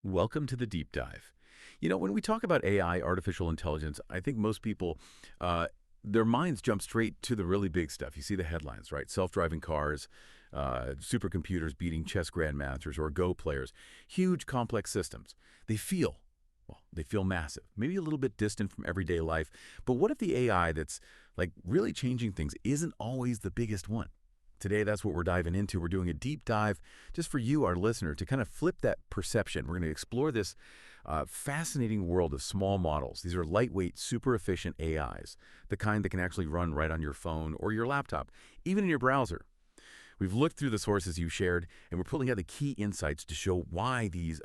Welcome to the deep dive. When we talk about AI, artificial intelligence, I think most people, uh, their minds jump straight to the really big stuff. You see the headlines, right? Self-driving cars, supercomputers beating chess grandmasters or Go players. Huge, complex systems. They feel massive, maybe a little bit distant from everyday life. But what if the AI that's like really changing things isn't always the biggest one? Today, that's what we're diving into. We're doing a deep dive just for you, our listener, to kind of flip that perception. We're going to explore this fascinating world of small models. These are lightweight, super efficient AIs, the kind that can actually run right on your phone or your laptop, even in your browser. We've looked through the sources you shared, and we're pulling out the key insights to show why these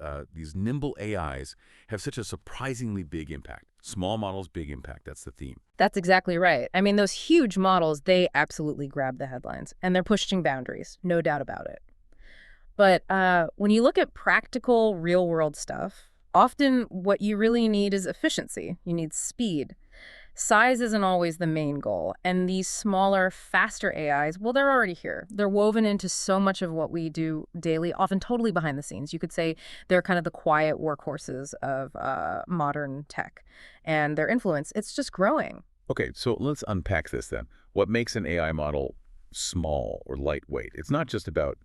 nimble AIs have such a surprisingly big impact. Small models, big impact. That's the theme. That's exactly right. I mean, those huge models, they absolutely grab the headlines, and they're pushing boundaries, no doubt about it. But when you look at practical, real-world stuff, often what you really need is efficiency. You need speed. Size isn't always the main goal, and these smaller, faster AIs, well, they're already here. They're woven into so much of what we do daily, often totally behind the scenes. You could say they're kind of the quiet workhorses of modern tech, and their influence, it's just growing. Okay, so let's unpack this then. What makes an AI model small or lightweight? It's not just about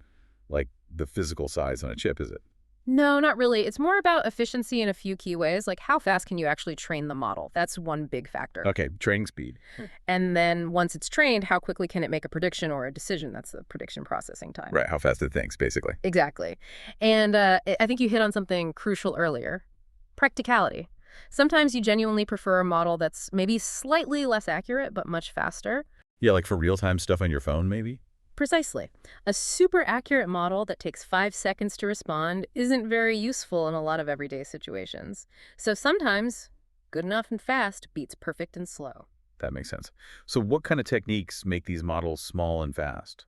like the physical size on a chip, is it? No, not really. It's more about efficiency in a few key ways, like how fast can you actually train the model? That's one big factor. Okay, training speed. And then once it's trained, how quickly can it make a prediction or a decision? That's the prediction processing time. Right, how fast it thinks, basically. Exactly. And I think you hit on something crucial earlier, practicality. Sometimes you genuinely prefer a model that's maybe slightly less accurate, but much faster. Yeah, like for real-time stuff on your phone, maybe? Precisely. A super accurate model that takes 5 seconds to respond isn't very useful in a lot of everyday situations. So sometimes, good enough and fast beats perfect and slow. That makes sense. So what kind of techniques make these models small and fast?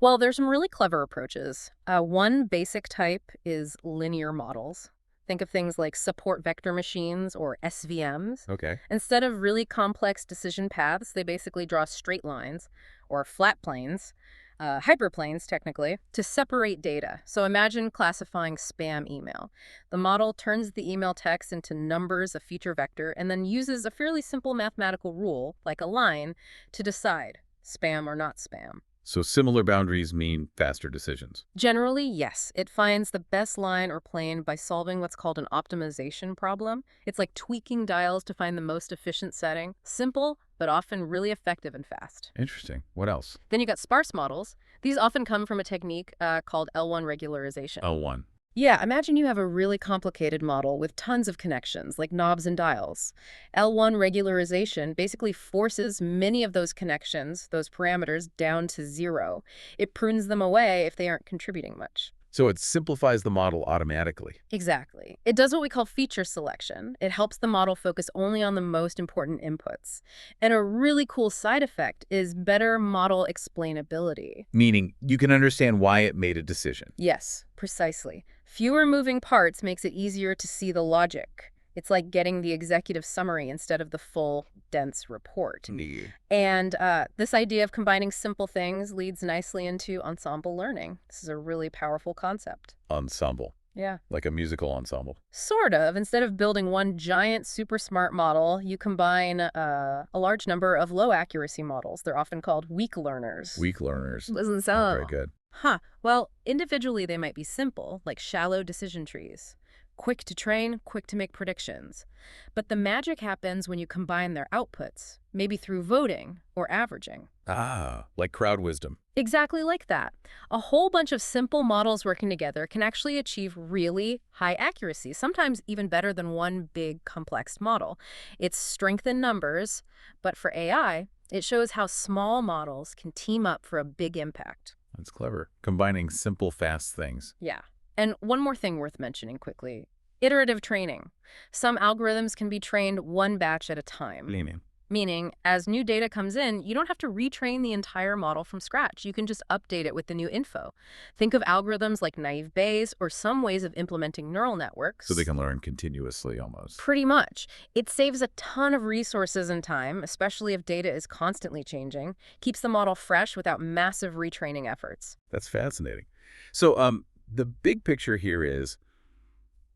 Well, there's some really clever approaches. One basic type is linear models. Think of things like support vector machines or SVMs. Okay. Instead of really complex decision paths, they basically draw straight lines or flat planes, hyperplanes technically, to separate data. So imagine classifying spam email. The model turns the email text into numbers, a feature vector, and then uses a fairly simple mathematical rule, like a line, to decide spam or not spam. So similar boundaries mean faster decisions. Generally, yes. It finds the best line or plane by solving what's called an optimization problem. It's like tweaking dials to find the most efficient setting. Simple, but often really effective and fast. Interesting. What else? Then you got sparse models. These often come from a technique called L1 regularization. L1. Yeah, imagine you have a really complicated model with tons of connections, like knobs and dials. L1 regularization basically forces many of those connections, those parameters, down to zero. It prunes them away if they aren't contributing much. So it simplifies the model automatically. Exactly. It does what we call feature selection. It helps the model focus only on the most important inputs. And a really cool side effect is better model explainability. Meaning you can understand why it made a decision. Yes, precisely. Fewer moving parts makes it easier to see the logic. It's like getting the executive summary instead of the full, dense report. Yeah. And this idea of combining simple things leads nicely into ensemble learning. This is a really powerful concept. Ensemble. Yeah. Like a musical ensemble. Sort of. Instead of building one giant super smart model, you combine a large number of low accuracy models. They're often called weak learners. Weak learners. Doesn't Not sound. very good. Huh. Well, individually they might be simple, like shallow decision trees. Quick to train, quick to make predictions. But the magic happens when you combine their outputs, maybe through voting or averaging. Ah, like crowd wisdom. Exactly like that. A whole bunch of simple models working together can actually achieve really high accuracy, sometimes even better than one big complex model. It's strength in numbers, but for AI, it shows how small models can team up for a big impact. That's clever. Combining simple, fast things. Yeah. And one more thing worth mentioning quickly. Iterative training. Some algorithms can be trained one batch at a time. What do you mean? Meaning, as new data comes in, you don't have to retrain the entire model from scratch. You can just update it with the new info. Think of algorithms like naive Bayes or some ways of implementing neural networks. So they can learn continuously almost. Pretty much. It saves a ton of resources and time, especially if data is constantly changing, keeps the model fresh without massive retraining efforts. That's fascinating. So the big picture here is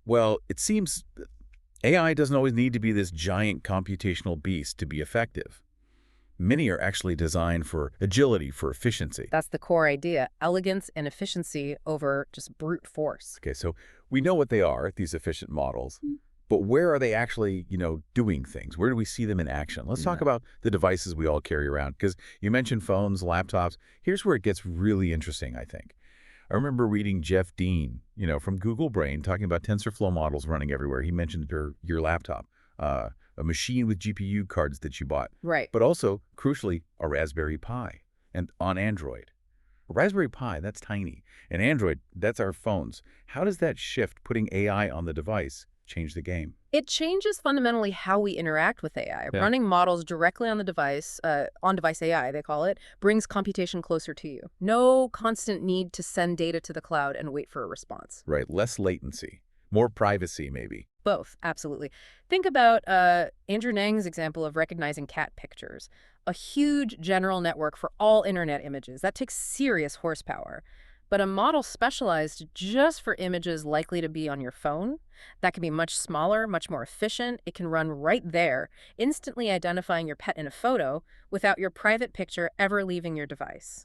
Well, it seems AI doesn't always need to be this giant computational beast to be effective. Many are actually designed for agility, for efficiency. That's the core idea, elegance and efficiency over just brute force. Okay, so we know what they are, these efficient models, but where are they actually, doing things? Where do we see them in action? Let's talk Yeah. about the devices we all carry around, because you mentioned phones, laptops. Here's where it gets really interesting, I think. I remember reading Jeff Dean, from Google Brain, talking about TensorFlow models running everywhere. He mentioned your laptop, a machine with GPU cards that you bought, Right. but also, crucially, a Raspberry Pi and on Android. Raspberry Pi, that's tiny. And Android, that's our phones. How does that shift, putting AI on the device, change the game? It changes fundamentally how we interact with AI. Yeah. Running models directly on the device, on-device AI, they call it, brings computation closer to you. No constant need to send data to the cloud and wait for a response. Right, less latency, more privacy, maybe. Both, absolutely. Think about Andrew Ng's example of recognizing cat pictures. A huge general network for all internet images. That takes serious horsepower. But a model specialized just for images likely to be on your phone, that can be much smaller, much more efficient. It can run right there, instantly identifying your pet in a photo without your private picture ever leaving your device.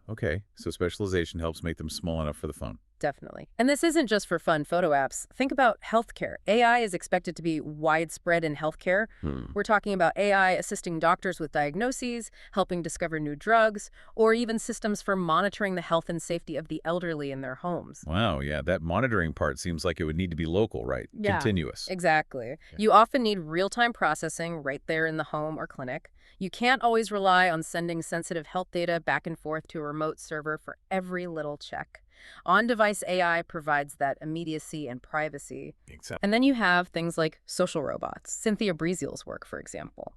Okay. So specialization helps make them small enough for the phone. Definitely. And this isn't just for fun photo apps. Think about healthcare. AI is expected to be widespread in healthcare. We're talking about AI assisting doctors with diagnoses, helping discover new drugs, or even systems for monitoring the health and safety of the elderly in their homes. Wow, yeah, that monitoring part seems like it would need to be local, right? Yeah. Continuous. Exactly. Yeah. You often need real-time processing right there in the home or clinic. You can't always rely on sending sensitive health data back and forth to a remote server for every little check. On-device AI provides that immediacy and privacy. Exactly. And then you have things like social robots, Cynthia Breezeal's work, for example.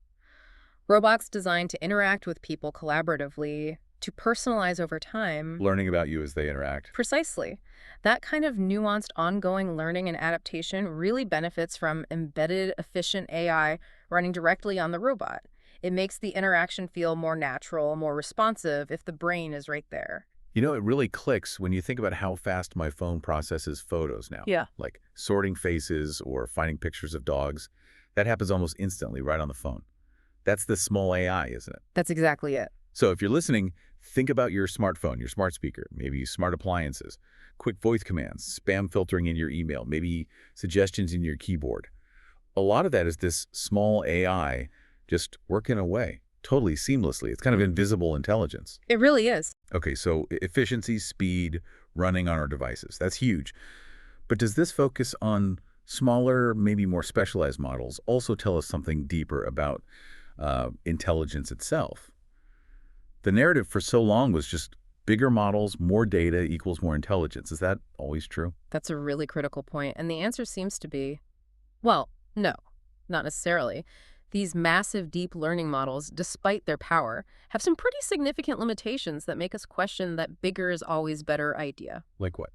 Robots designed to interact with people collaboratively, to personalize over time. Learning about you as they interact. Precisely. That kind of nuanced ongoing learning and adaptation really benefits from embedded, efficient AI running directly on the robot. It makes the interaction feel more natural, more responsive if the brain is right there. It really clicks when you think about how fast my phone processes photos now. Yeah. Like sorting faces or finding pictures of dogs. That happens almost instantly right on the phone. That's the small AI, isn't it? That's exactly it. So if you're listening, think about your smartphone, your smart speaker, maybe smart appliances, quick voice commands, spam filtering in your email, maybe suggestions in your keyboard. A lot of that is this small AI just working away, totally seamlessly. It's kind of invisible intelligence. It really is. Okay, so efficiency, speed, running on our devices. That's huge. But does this focus on smaller, maybe more specialized models also tell us something deeper about intelligence itself? The narrative for so long was just bigger models, more data equals more intelligence. Is that always true? That's a really critical point. And the answer seems to be, well, no, not necessarily. These massive deep learning models, despite their power, have some pretty significant limitations that make us question that bigger is always better idea. Like what?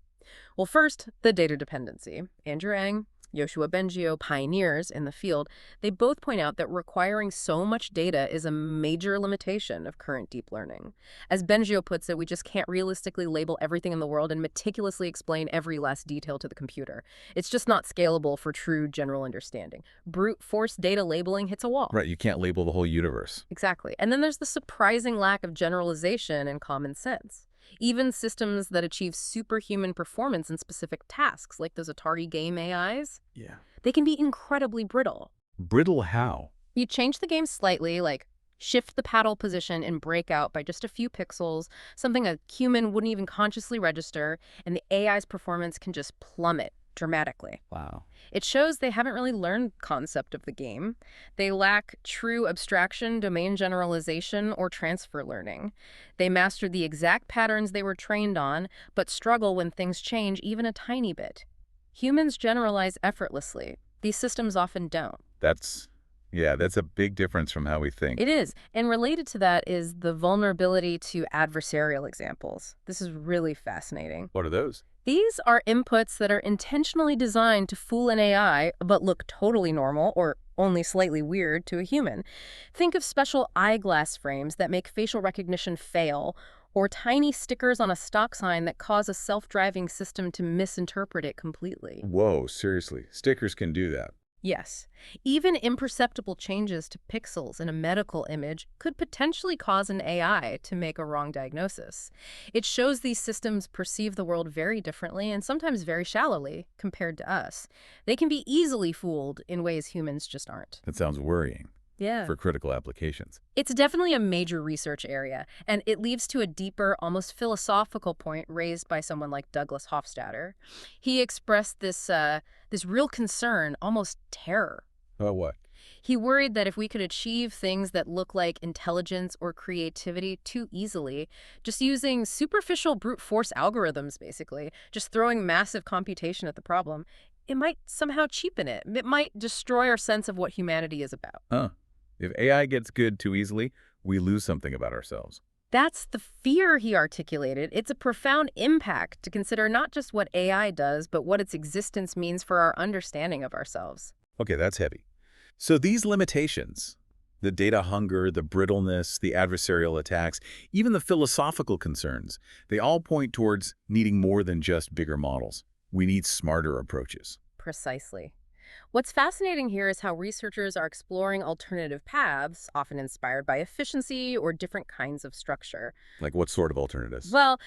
Well, first, the data dependency. Andrew Ng, Yoshua Bengio, pioneers in the field, they both point out that requiring so much data is a major limitation of current deep learning. As Bengio puts it, we just can't realistically label everything in the world and meticulously explain every last detail to the computer. It's just not scalable for true general understanding. Brute force data labeling hits a wall. Right, you can't label the whole universe. Exactly. And then there's the surprising lack of generalization and common sense. Even systems that achieve superhuman performance in specific tasks, like those Atari game AIs, Yeah. they can be incredibly brittle. Brittle how? You change the game slightly, like shift the paddle position in Breakout by just a few pixels, something a human wouldn't even consciously register, and the AI's performance can just plummet dramatically. Wow. It shows they haven't really learned concept of the game. They lack true abstraction, domain generalization, or transfer learning. They mastered the exact patterns they were trained on, but struggle when things change even a tiny bit. Humans generalize effortlessly. These systems often don't. That's a big difference from how we think. It is. And related to that is the vulnerability to adversarial examples. This is really fascinating. What are those? These are inputs that are intentionally designed to fool an AI, but look totally normal or only slightly weird to a human. Think of special eyeglass frames that make facial recognition fail, or tiny stickers on a stop sign that cause a self-driving system to misinterpret it completely. Whoa, seriously. Stickers can do that. Yes, even imperceptible changes to pixels in a medical image could potentially cause an AI to make a wrong diagnosis. It shows these systems perceive the world very differently and sometimes very shallowly compared to us. They can be easily fooled in ways humans just aren't. That sounds worrying Yeah. for critical applications. It's definitely a major research area, and it leads to a deeper, almost philosophical point raised by someone like Douglas Hofstadter. He expressed this real concern, almost terror. Oh, what? He worried that if we could achieve things that look like intelligence or creativity too easily, just using superficial brute force algorithms, basically, just throwing massive computation at the problem, it might somehow cheapen it. It might destroy our sense of what humanity is about. Huh. If AI gets good too easily, we lose something about ourselves. That's the fear he articulated. It's a profound impact to consider not just what AI does, but what its existence means for our understanding of ourselves. Okay, that's heavy. So these limitations, the data hunger, the brittleness, the adversarial attacks, even the philosophical concerns, they all point towards needing more than just bigger models. We need smarter approaches. Precisely. What's fascinating here is how researchers are exploring alternative paths, often inspired by efficiency or different kinds of structure. Like what sort of alternatives? Well,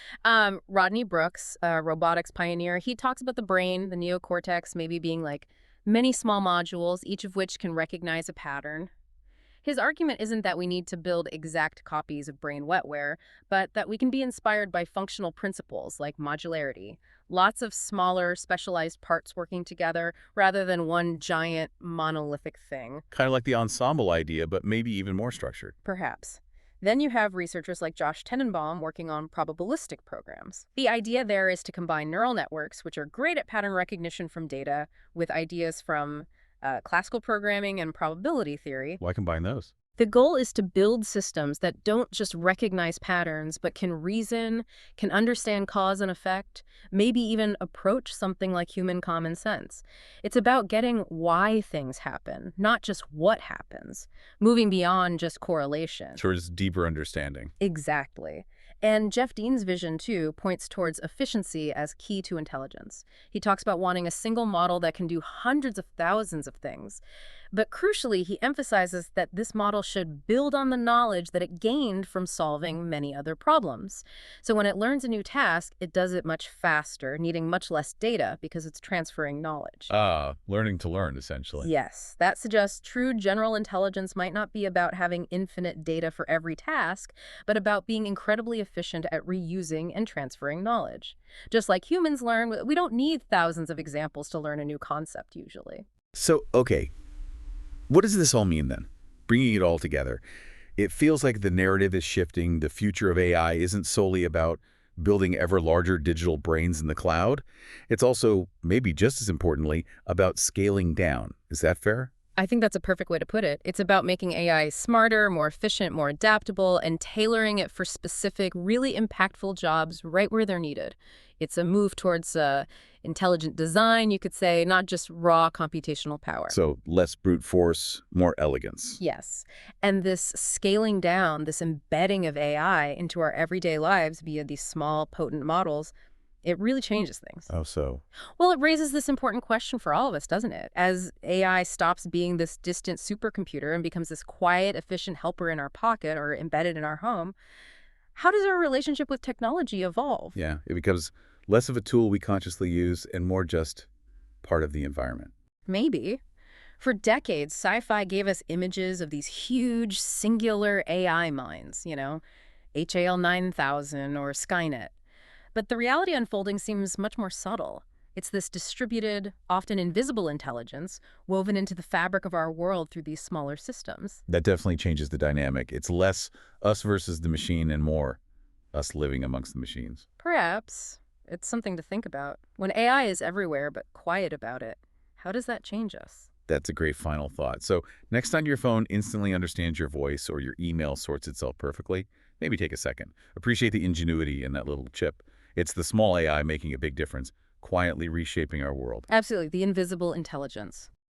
Rodney Brooks, a robotics pioneer, he talks about the brain, the neocortex, maybe being like many small modules, each of which can recognize a pattern. His argument isn't that we need to build exact copies of brain wetware, but that we can be inspired by functional principles like modularity, lots of smaller, specialized parts working together rather than one giant, monolithic thing, Kind of like the ensemble idea, but maybe even more structured. perhaps. Then you have researchers like Josh Tenenbaum working on probabilistic programs. The idea there is to combine neural networks, which are great at pattern recognition from data, with ideas from classical programming and probability theory. Why combine those? The goal is to build systems that don't just recognize patterns, but can reason, can understand cause and effect, maybe even approach something like human common sense. It's about getting why things happen, not just what happens, moving beyond just correlation. Towards deeper understanding. Exactly. And Jeff Dean's vision, too, points towards efficiency as key to intelligence. He talks about wanting a single model that can do hundreds of thousands of things. But crucially, he emphasizes that this model should build on the knowledge that it gained from solving many other problems. So when it learns a new task, it does it much faster, needing much less data because it's transferring knowledge. Learning to learn, essentially. Yes, that suggests true general intelligence might not be about having infinite data for every task, but about being incredibly efficient at reusing and transferring knowledge. Just like humans learn, we don't need thousands of examples to learn a new concept usually. So, okay, what does this all mean then? Bringing it all together, it feels like the narrative is shifting. The future of AI isn't solely about building ever larger digital brains in the cloud. It's also, maybe just as importantly, about scaling down. Is that fair? I think that's a perfect way to put it. It's about making AI smarter, more efficient, more adaptable, and tailoring it for specific, really impactful jobs right where they're needed. It's a move towards intelligent design, you could say, not just raw computational power. So less brute force, more elegance. Yes. And this scaling down, this embedding of AI into our everyday lives via these small, potent models, it really changes things. Oh, so? Well, it raises this important question for all of us, doesn't it? As AI stops being this distant supercomputer and becomes this quiet, efficient helper in our pocket or embedded in our home, how does our relationship with technology evolve? Yeah, it becomes less of a tool we consciously use and more just part of the environment. Maybe. For decades, sci-fi gave us images of these huge, singular AI minds, HAL 9000 or Skynet. But the reality unfolding seems much more subtle. It's this distributed, often invisible intelligence woven into the fabric of our world through these smaller systems. That definitely changes the dynamic. It's less us versus the machine and more us living amongst the machines. Perhaps. It's something to think about. When AI is everywhere but quiet about it, how does that change us? That's a great final thought. So next time your phone instantly understands your voice or your email sorts itself perfectly, maybe take a second. Appreciate the ingenuity in that little chip. It's the small AI making a big difference, quietly reshaping our world. Absolutely. The invisible intelligence.